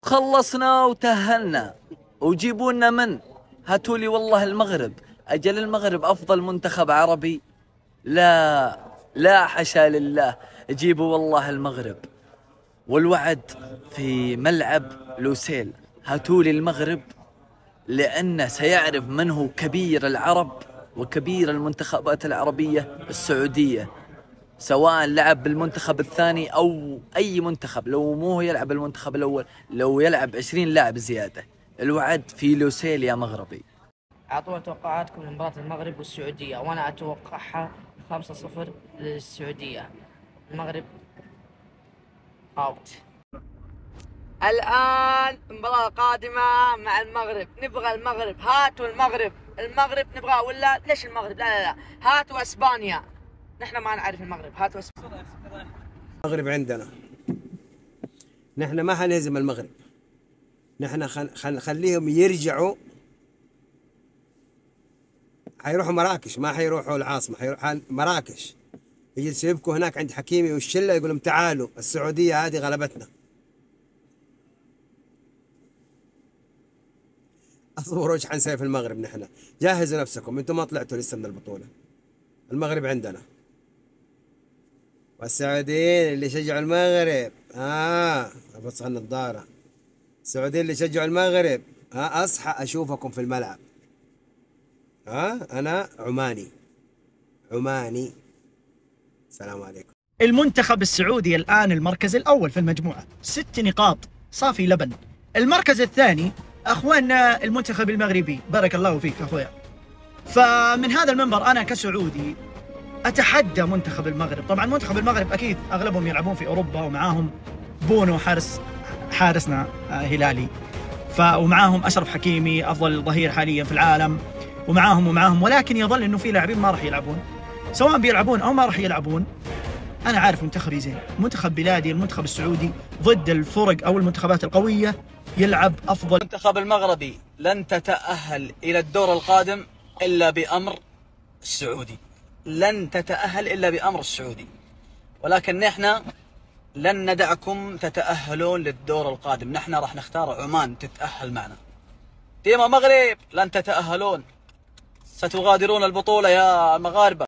خلصنا وتأهلنا وجيبوا لنا من؟ هاتوا لي والله المغرب. أجل المغرب أفضل منتخب عربي؟ لا لا حاشا لله، جيبوا والله المغرب. والوعد في ملعب لوسيل، هاتوا لي المغرب، لأنه سيعرف من هو كبير العرب وكبير المنتخبات العربية السعودية، سواء لعب بالمنتخب الثاني أو أي منتخب. لو مو يلعب المنتخب الأول، لو يلعب 20 لاعب زيادة. الوعد في لوسيل يا مغربي. أعطونا توقعاتكم لمباراة المغرب والسعودية، وأنا أتوقعها 5-0 للسعودية. المغرب أوت. الآن مباراة قادمة مع المغرب، نبغى المغرب، هاتوا المغرب، المغرب نبغاه. ولا ليش المغرب؟ لا لا لا، هاتوا اسبانيا، نحن ما نعرف المغرب، هاتوا اسبانيا. المغرب عندنا، نحن ما حنهزم المغرب، نحن خليهم يرجعوا. حيروحوا مراكش، ما حيروحوا العاصمة، حيروحوا مراكش، يجلسوا يبكوا هناك عند حكيمي والشلة، يقول لهم تعالوا السعودية هذه غلبتنا. اصبروا ايش حنسوي في المغرب. نحن جهزوا نفسكم، انتم ما طلعتوا لسه من البطولة. المغرب عندنا، والسعوديين اللي شجعوا المغرب ابص على النظارة، السعوديين اللي شجعوا المغرب اصحى اشوفكم في الملعب. انا عماني. السلام عليكم. المنتخب السعودي الآن المركز الأول في المجموعة، 6 نقاط صافي لبن. المركز الثاني أخواننا المنتخب المغربي، بارك الله فيك أخويا. فمن هذا المنبر أنا كسعودي أتحدى منتخب المغرب. طبعا منتخب المغرب أكيد أغلبهم يلعبون في أوروبا، ومعاهم بونو حارسنا هلالي، ومعاهم أشرف حكيمي أفضل ظهير حاليا في العالم، ومعاهم ولكن يظل أنه في لاعبين ما راح يلعبون، سواء بيلعبون أو ما راح يلعبون. أنا عارف منتخبي زين، منتخب بلادي المنتخب السعودي ضد الفرق أو المنتخبات القوية يلعب أفضل. المنتخب المغربي لن تتأهل إلى الدور القادم إلا بأمر السعودي، لن تتأهل إلا بأمر السعودي، ولكن نحن لن ندعكم تتأهلون للدور القادم. نحن راح نختار عمان تتأهل معنا. تيم المغرب لن تتأهلون، ستغادرون البطولة يا مغاربة.